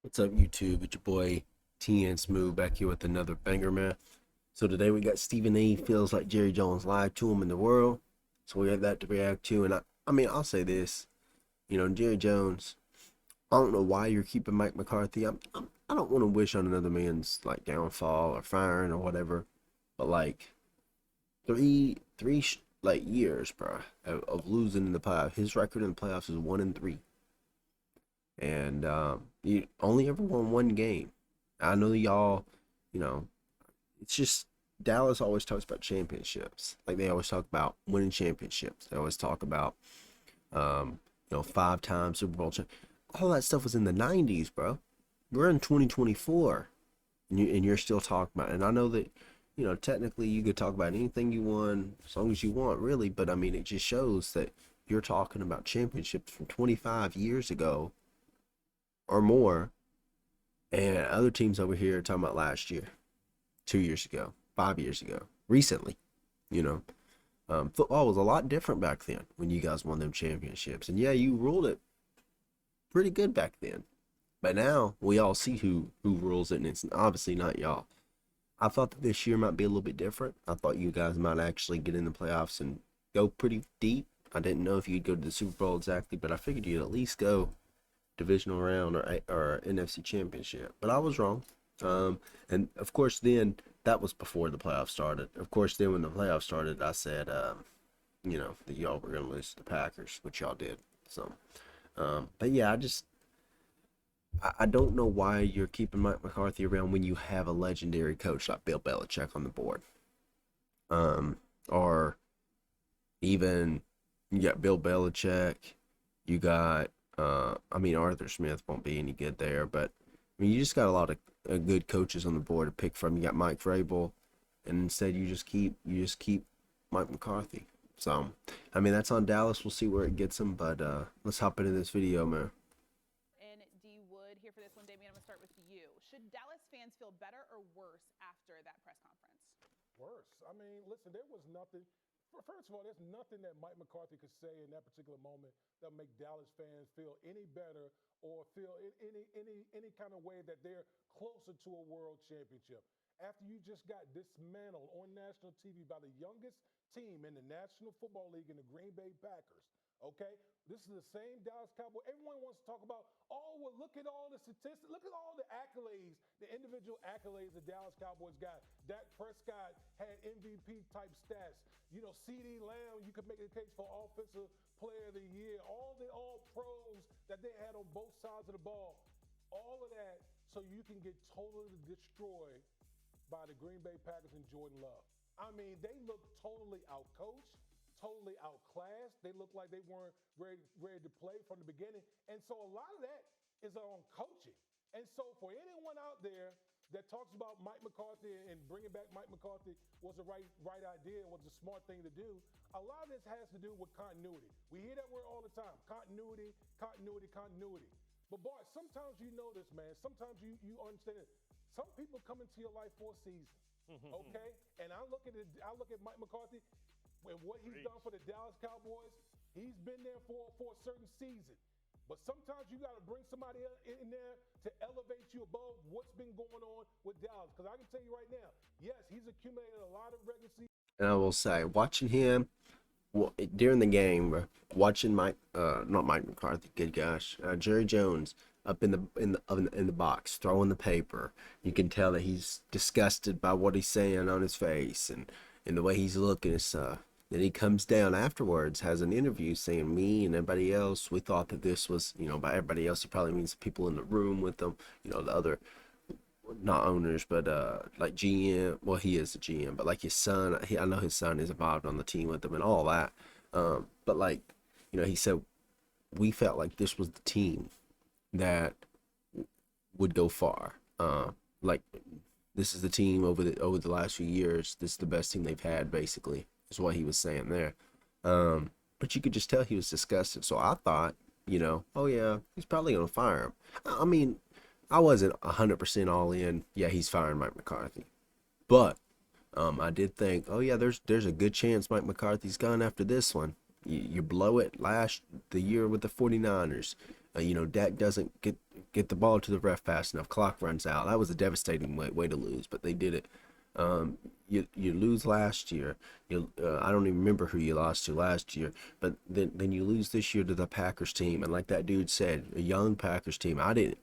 What's up, YouTube? It's your boy TN Smooth back here with another banger, man. So today we got Stephen A. feels like Jerry Jones lied to him in the world. So we have that to react to. And I mean, I'll say this, Jerry Jones. I don't know why you're keeping Mike McCarthy. I don't want to wish on another man's like downfall or firing or whatever, but like three years, bro, of losing in the playoffs. His record in the playoffs is 1-3, and you only ever won one game. I know y'all, you know, it's just Dallas always talks about championships. Like they always talk about winning championships. They always talk about, 5 times Super Bowl champ. All that stuff was in the '90s, bro. We're in 2024, and you're still talking about it. And I know that, technically you could talk about anything you want as long as you want, really. But I mean, it just shows that you're talking about championships from 25 years ago or more, and other teams over here are talking about last year, 2 years ago, 5 years ago, recently. You know, football was a lot different back then when you guys won them championships, and yeah, you ruled it pretty good back then. But now we all see who rules it, and it's obviously not y'all. I thought that this year might be a little bit different. I thought you guys might actually get in the playoffs and go pretty deep. I didn't know if you'd go to the Super Bowl exactly, but I figured you'd at least go divisional round or NFC championship. But I was wrong. And of course, then that was before the playoffs started. Of course, then when the playoffs started, I said, that y'all were going to lose to the Packers, which y'all did. So, but yeah, I don't know why you're keeping Mike McCarthy around when you have a legendary coach like Bill Belichick on the board. Or even you got Bill Belichick, you got Arthur Smith won't be any good there, but I mean, you just got a lot of good coaches on the board to pick from. You got Mike Vrabel, and instead you just keep Mike McCarthy. So, I mean, that's on Dallas. We'll see where it gets them, but let's hop into this video, man. And D Wood here for this one. Damien, I'm going to start with you. Should Dallas fans feel better or worse after that press conference? Worse. I mean, listen, there was nothing. First of all, there's nothing that Mike McCarthy could say in that particular moment that make Dallas fans feel any better or feel any kind of way that they're closer to a world championship. After you just got dismantled on national TV by the youngest team in the National Football League in the Green Bay Packers. Okay, this is the same Dallas Cowboy. Everyone wants to talk about, oh, well, look at all the statistics, look at all the accolades, the individual accolades the Dallas Cowboys got. Dak Prescott had MVP type stats. CeeDee Lamb, you could make a case for Offensive Player of the Year. All pros that they had on both sides of the ball. All of that so you can get totally destroyed by the Green Bay Packers and Jordan Love. I mean, they look totally outcoached, totally outclassed. They look like they weren't ready to play from the beginning. And so a lot of that is on coaching. And so for anyone out there that talks about Mike McCarthy and bringing back Mike McCarthy was the right idea, was the smart thing to do, a lot of this has to do with continuity. We hear that word all the time, continuity, continuity, continuity. But boy, sometimes you know this, man. Sometimes you understand it. Some people come into your life for a season, okay? And I look at Mike McCarthy and what he's done for the Dallas Cowboys. He's been there for a certain season. But sometimes you got to bring somebody in there to elevate you above what's been going on with Dallas. Because I can tell you right now, yes, he's accumulated a lot of regular season. And I will say, watching him during the game, watching not Mike McCarthy, good gosh, Jerry Jones up in the box throwing the paper. You can tell that he's disgusted by what he's saying on his face and the way he's looking and stuff. Then he comes down afterwards, has an interview saying me and everybody else, we thought that this was, by everybody else, he probably means the people in the room with them, the other, not owners, but like GM. Well, he is a GM, but like his son, I know his son is involved on the team with them and all that. But like, he said, we felt like this was the team that would go far. Like this is the team over the last few years. This is the best team they've had, basically, is what he was saying there. But you could just tell he was disgusted. So I thought, oh yeah, he's probably gonna fire him. I mean, I wasn't 100% all in. Yeah, he's firing Mike McCarthy, but I did think, oh yeah, there's a good chance Mike McCarthy's gone after this one. You blow it the year with the 49ers. Dak doesn't get the ball to the ref fast enough. Clock runs out. That was a devastating way to lose, but they did it. You lose last year. I don't even remember who you lost to last year, but then you lose this year to the Packers team, and like that dude said, a young Packers team. I didn't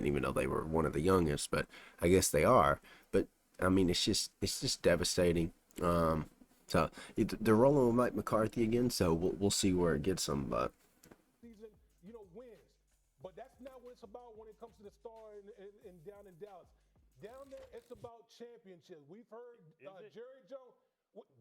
even know they were one of the youngest, but I guess they are. But I mean, it's just devastating. They're rolling with Mike McCarthy again, so we'll see where it gets them. But season, wins. But that's not what it's about when it comes to the Star and down in Dallas. Down there, it's about championships. We've heard Jerry Jones.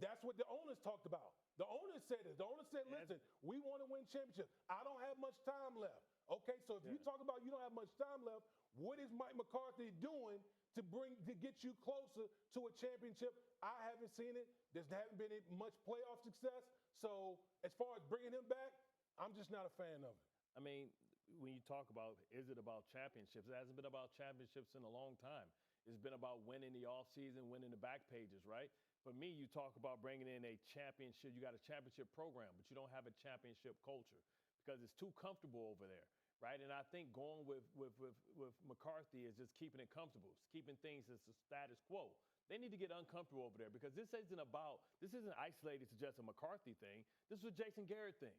That's what the owners talked about. The owners said it. The owners said, listen, we want to win championships. I don't have much time left. Okay, so if you talk about you don't have much time left, what is Mike McCarthy doing to get you closer to a championship? I haven't seen it. There hasn't been much playoff success. So as far as bringing him back, I'm just not a fan of it. I mean, when you talk about, is it about championships? It hasn't been about championships in a long time. It's been about winning the offseason, winning the back pages, right? For me, you talk about bringing in a championship. You got a championship program, but you don't have a championship culture because it's too comfortable over there, right? And I think going with McCarthy is just keeping it comfortable, it's keeping things as the status quo. They need to get uncomfortable over there because this isn't isolated to just a McCarthy thing. This is a Jason Garrett thing.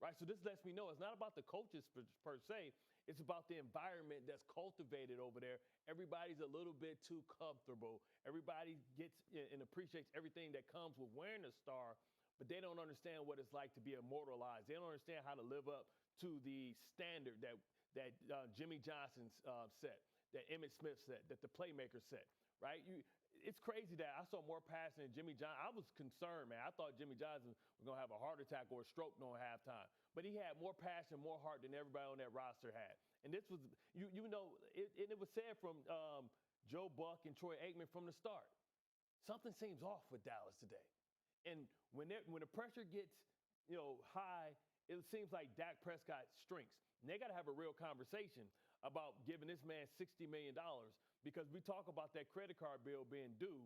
Right, so this lets me know it's not about the coaches per se. It's about the environment that's cultivated over there. Everybody's a little bit too comfortable. Everybody gets and appreciates everything that comes with wearing a star, but they don't understand what it's like to be immortalized. They don't understand how to live up to the standard that Jimmy Johnson set, that Emmitt Smith set, that the playmaker set. Right? It's crazy that I saw more passing than Jimmy Johnson. I was concerned, man. I thought Jimmy Johnson was going to have a heart attack or a stroke during halftime. But he had more passion, more heart than everybody on that roster had. And this was, it was said from Joe Buck and Troy Aikman from the start. Something seems off with Dallas today. And when the pressure gets, high, it seems like Dak Prescott shrinks. And they got to have a real conversation about giving this man $60 million because we talk about that credit card bill being due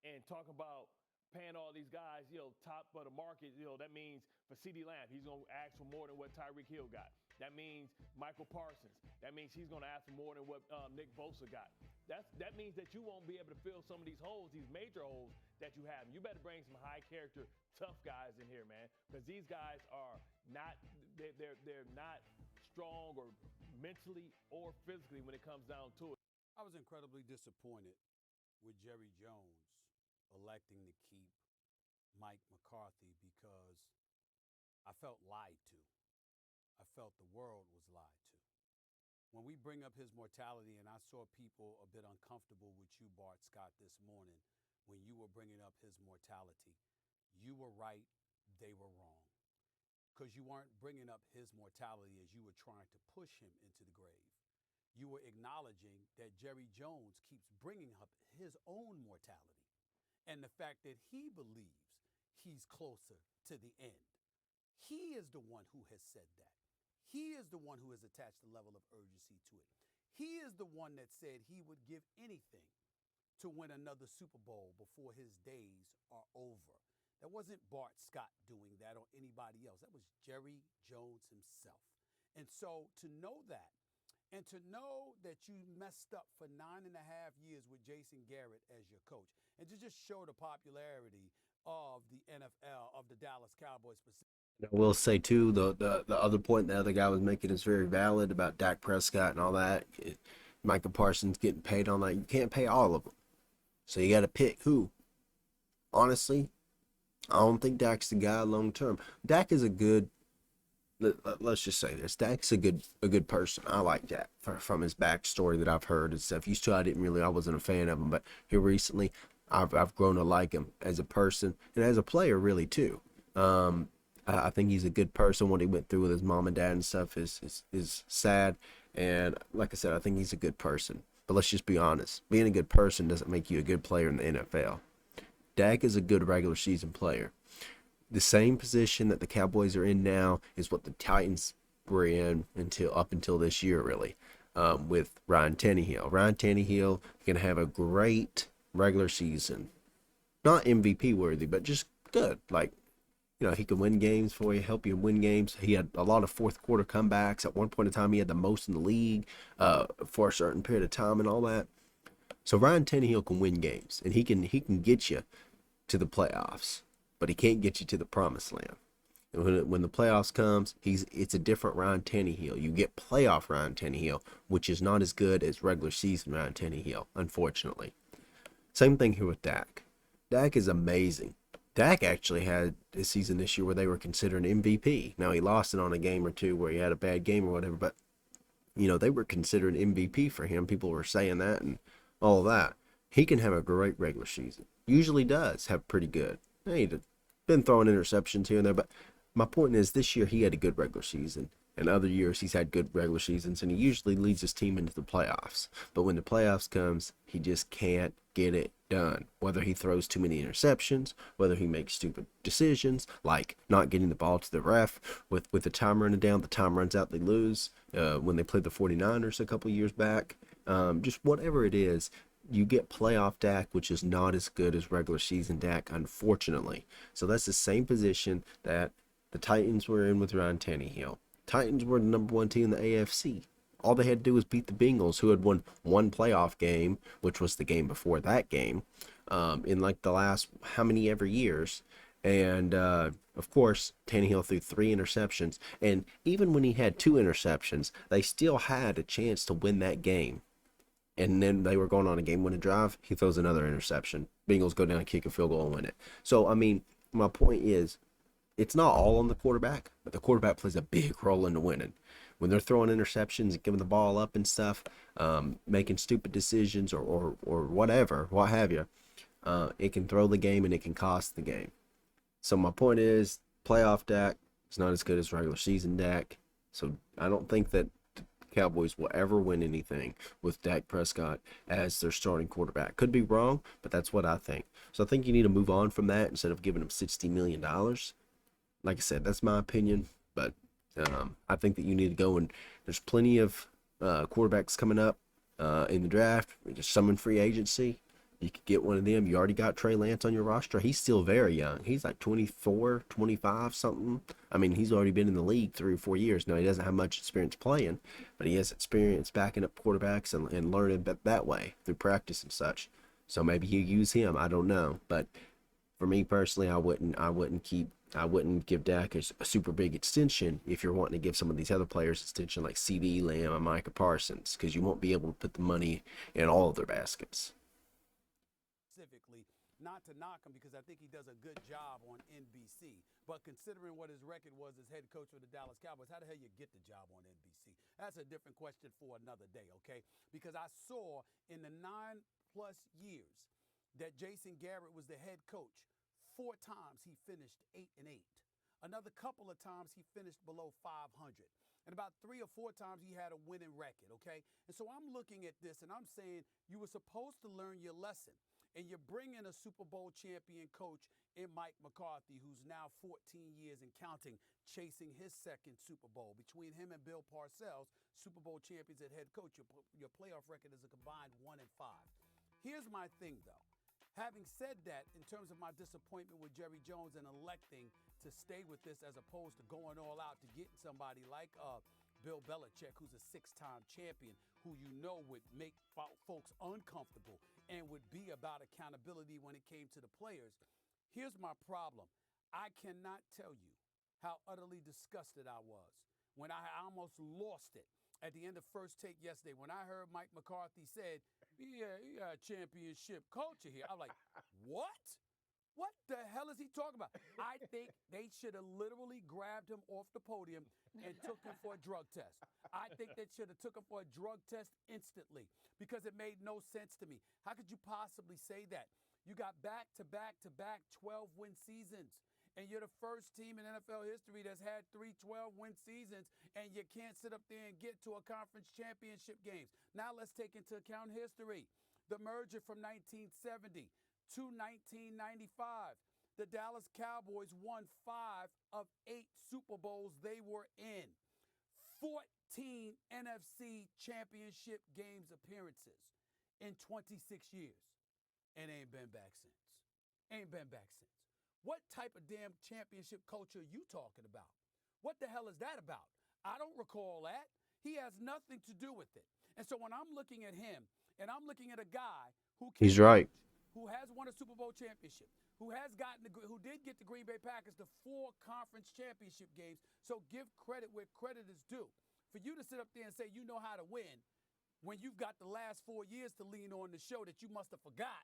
and talk about paying all these guys, top of the market. That means for CeeDee Lamb, he's going to ask for more than what Tyreek Hill got. That means Michael Parsons. That means he's going to ask for more than what Nick Bosa got. That means that you won't be able to fill some of these holes, these major holes that you have. You better bring some high character, tough guys in here, man, because these guys are not they're not strong or mentally or physically when it comes down to it. I was incredibly disappointed with Jerry Jones electing to keep Mike McCarthy because I felt lied to. I felt the world was lied to. When we bring up his mortality, and I saw people a bit uncomfortable with you, Bart Scott, this morning when you were bringing up his mortality, you were right, they were wrong. Because you weren't bringing up his mortality as you were trying to push him into the grave. You were acknowledging that Jerry Jones keeps bringing up his own mortality and the fact that he believes he's closer to the end. He is the one who has said that. He is the one who has attached the level of urgency to it. He is the one that said he would give anything to win another Super Bowl before his days are over. That wasn't Bart Scott doing that or anybody else. That was Jerry Jones himself. And so to know that, and to know that you messed up for 9.5 years with Jason Garrett as your coach, and to just show the popularity of the NFL, of the Dallas Cowboys specifically. I will say too, the other point the other guy was making is very valid about Dak Prescott and all that. Michael Parsons getting paid on that. You can't pay all of them, so you got to pick who. Honestly, I don't think Dak's the guy long term. Dak is a good. Let's just say this: Dak's a good person. I like Dak from his backstory that I've heard and stuff. Used to, I wasn't a fan of him, but here recently, I've grown to like him as a person and as a player, really too. I think he's a good person. What he went through with his mom and dad and stuff is sad. And like I said, I think he's a good person. But let's just be honest: being a good person doesn't make you a good player in the NFL. Dak is a good regular season player. The same position that the Cowboys are in now is what the Titans were in up until this year, really, with Ryan Tannehill. Ryan Tannehill can have a great regular season, not MVP worthy, but just good. Like You know, he can win games for you, help you win games. He had a lot of fourth quarter comebacks. At one point in time, he had the most in the league for a certain period of time and all that. So Ryan Tannehill can win games, and he can get you to the playoffs, but he can't get you to the promised land. And when the playoffs comes, it's a different Ryan Tannehill. You get playoff Ryan Tannehill, which is not as good as regular season Ryan Tannehill, unfortunately. Same thing here with Dak. Dak is amazing. Dak actually had a season this year where they were considering MVP. Now he lost it on a game or two where he had a bad game or whatever, but you know, they were considering MVP for him. People were saying that and all of that. He can have a great regular season. Usually does have pretty good. He's been throwing interceptions here and there, but my point is this year he had a good regular season. And other years he's had good regular seasons, and he usually leads his team into the playoffs. But when the playoffs comes, he just can't get it done. Whether he throws too many interceptions, whether he makes stupid decisions, like not getting the ball to the ref with the time running down, the time runs out, they lose. When they played the 49ers a couple years back, just whatever it is, you get playoff Dak, which is not as good as regular season Dak, unfortunately. So that's the same position that the Titans were in with Ryan Tannehill. Titans were the number one team in the AFC. All they had to do was beat the Bengals, who had won one playoff game, which was the game before that game, in like the last how many ever years. And of course, Tannehill threw 3 interceptions. And even when he had 2 interceptions, they still had a chance to win that game. And then they were going on a game-winning drive. He throws another interception. Bengals go down, kick a field goal, and win it. So, I mean, my point is, it's not all on the quarterback, but the quarterback plays a big role in winning. When they're throwing interceptions and giving the ball up and stuff, making stupid decisions or whatever, what have you, it can throw the game and it can cost the game. So my point is, playoff Dak is not as good as regular season Dak. So I don't think that the Cowboys will ever win anything with Dak Prescott as their starting quarterback. Could be wrong, but that's what I think. So I think you need to move on from that instead of giving him $60 million. Like I said, that's my opinion, but I think that you need to go, and there's plenty of quarterbacks coming up in the draft. Just some in free agency. You could get one of them. You already got Trey Lance on your roster. He's still very young. He's like 24, 25, something. I mean, he's already been in the league 3 or 4 years. Now, he doesn't have much experience playing, but he has experience backing up quarterbacks and learning that way through practice and such. So maybe you use him. I don't know. But for me personally, I wouldn't give Dak a super big extension if you're wanting to give some of these other players extension like CeeDee Lamb and Micah Parsons, because you won't be able to put the money in all of their baskets. Specifically, not to knock him because I think he does a good job on NBC. But considering what his record was as head coach for the Dallas Cowboys, how the hell you get the job on NBC? That's a different question for another day, okay? Because I saw in the 9+ years that Jason Garrett was the head coach, 4 times he finished 8-8. Another couple of times he finished below 500. And about 3 or 4 times he had a winning record, okay? And so I'm looking at this and I'm saying you were supposed to learn your lesson. And you bring in a Super Bowl champion coach in Mike McCarthy, who's now 14 years and counting, chasing his second Super Bowl. Between him and Bill Parcells, Super Bowl champions at head coach, your playoff record is a combined 1-5. Here's my thing, though. Having said that, in terms of my disappointment with Jerry Jones and electing to stay with this as opposed to going all out to getting somebody like Bill Belichick, who's a 6-time champion, who you know would make folks uncomfortable and would be about accountability when it came to the players. Here's my problem. I cannot tell you how utterly disgusted I was when I almost lost it at the end of First Take yesterday when I heard Mike McCarthy said, yeah, you got championship culture here. I'm like, what? What the hell is he talking about? I think they should have literally grabbed him off the podium and took him for a drug test. I think they should have took him for a drug test instantly because it made no sense to me. How could you possibly say that? You got back-to-back 12-win seasons, and you're the first team in NFL history that's had 3 12-win seasons, and you can't sit up there and get to a conference championship games. Now let's take into account history. The merger from 1970 to 1995. The Dallas Cowboys won 5 of 8 Super Bowls they were in. 14 NFC championship games appearances in 26 years. And ain't been back since. Ain't been back since. What type of damn championship culture are you talking about? What the hell is that about? I don't recall that. He has nothing to do with it. And so when I'm looking at him and I'm looking at a guy who can He's right. who has won a Super Bowl championship, who did get the Green Bay Packers to 4 conference championship games. So give credit where credit is due. For you to sit up there and say you know how to win when you've got the last 4 years to lean on to show that you must have forgot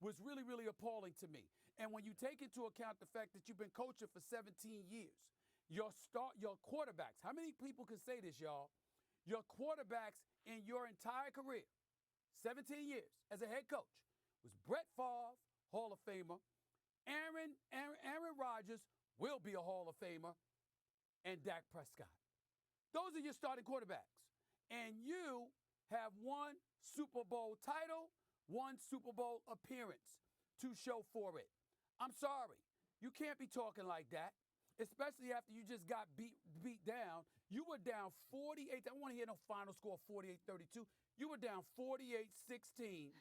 was really, really appalling to me. And when you take into account the fact that you've been coaching for 17 years, your quarterbacks, how many people can say this, y'all? Your quarterbacks in your entire career, 17 years as a head coach, was Brett Favre, Hall of Famer, Aaron Rodgers will be a Hall of Famer, and Dak Prescott. Those are your starting quarterbacks. And you have 1 Super Bowl title, 1 Super Bowl appearance to show for it. I'm sorry. You can't be talking like that, especially after you just got beat down. You were down 48. I don't want to hear no final score 48-32. You were down 48-16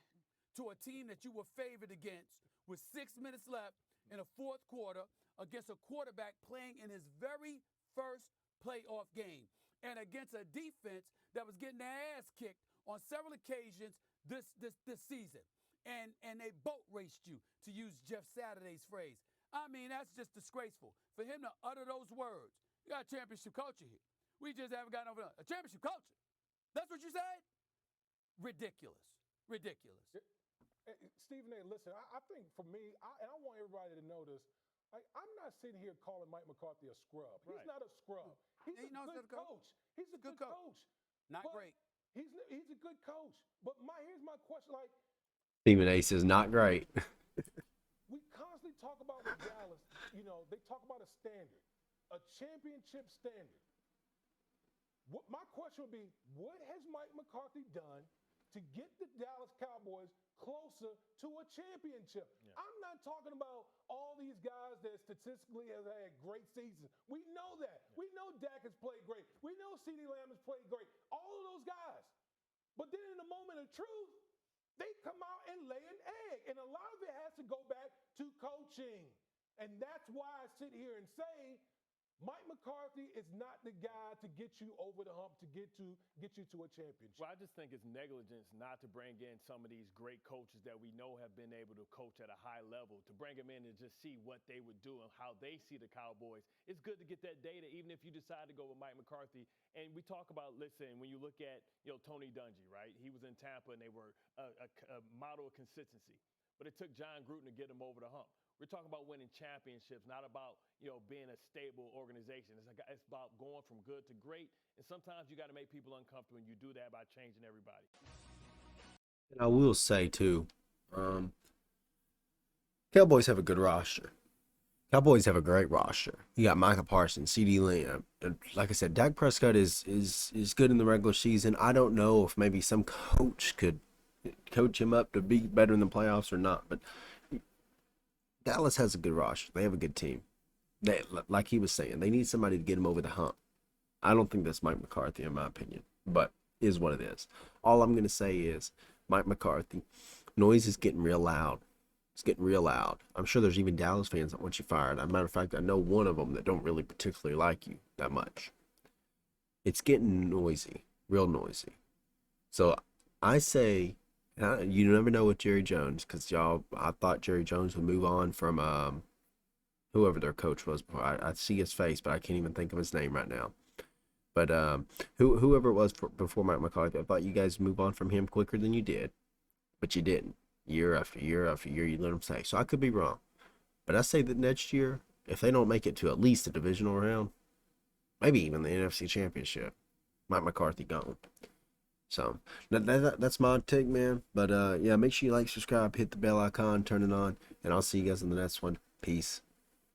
to a team that you were favored against with 6 minutes left in a fourth quarter against a quarterback playing in his very first playoff game and against a defense that was getting their ass kicked on several occasions this season. And they boat raced you, to use Jeff Saturday's phrase. I mean, that's just disgraceful. For him to utter those words, you got a championship culture here. We just haven't gotten over a championship culture. That's what you said? Ridiculous. Ridiculous. Stephen A., listen, I think for me, and I want everybody to know this, I'm not sitting here calling Mike McCarthy a scrub. He's not a scrub. He's a good coach. He's a good coach. Not great. He's a good coach. But here's my question, like, Stephen A. says not great. we constantly talk about with Dallas, they talk about a standard, a championship standard. My question would be, what has Mike McCarthy done to get the Dallas Cowboys closer to a championship? Yeah. I'm not talking about all these guys that statistically have had great seasons. We know that. Yeah. We know Dak has played great. We know CeeDee Lamb has played great. All of those guys. But then in the moment of truth, they come out and lay an egg. And a lot of it has to go back to coaching. And that's why I sit here and say Mike McCarthy is not the guy to get you over the hump, to get you to a championship. Well, I just think it's negligence not to bring in some of these great coaches that we know have been able to coach at a high level, to bring them in and just see what they would do and how they see the Cowboys. It's good to get that data, even if you decide to go with Mike McCarthy. And we talk about, listen, when you look at Tony Dungy, right? He was in Tampa and they were a model of consistency. But it took John Gruden to get him over the hump. We're talking about winning championships, not about being a stable organization. It's about going from good to great. And sometimes you got to make people uncomfortable, and you do that by changing everybody. And I will say too, Cowboys have a good roster. Cowboys have a great roster. You got Micah Parsons, CeeDee Lamb, and like I said, Dak Prescott is good in the regular season. I don't know if maybe some coach could coach him up to be better in the playoffs or not, but Dallas has a good roster. They have a good team. They, like he was saying, they need somebody to get him over the hump. I don't think that's Mike McCarthy, in my opinion, but is what it is. All I'm going to say is, Mike McCarthy, noise is getting real loud. It's getting real loud. I'm sure there's even Dallas fans that want you fired. As a matter of fact, I know one of them that don't really particularly like you that much. It's getting noisy, real noisy. So I say, you never know with Jerry Jones, because I thought Jerry Jones would move on from whoever their coach was before. I see his face, but I can't even think of his name right now. But whoever it was before Mike McCarthy, I thought you guys move on from him quicker than you did, but you didn't. Year after year after year, you let him stay. So I could be wrong, but I say that next year, if they don't make it to at least the divisional round, maybe even the NFC Championship, Mike McCarthy gone. So that's my take, man. But yeah, make sure you like, subscribe, hit the bell icon, turn it on, and I'll see you guys in the next one. Peace.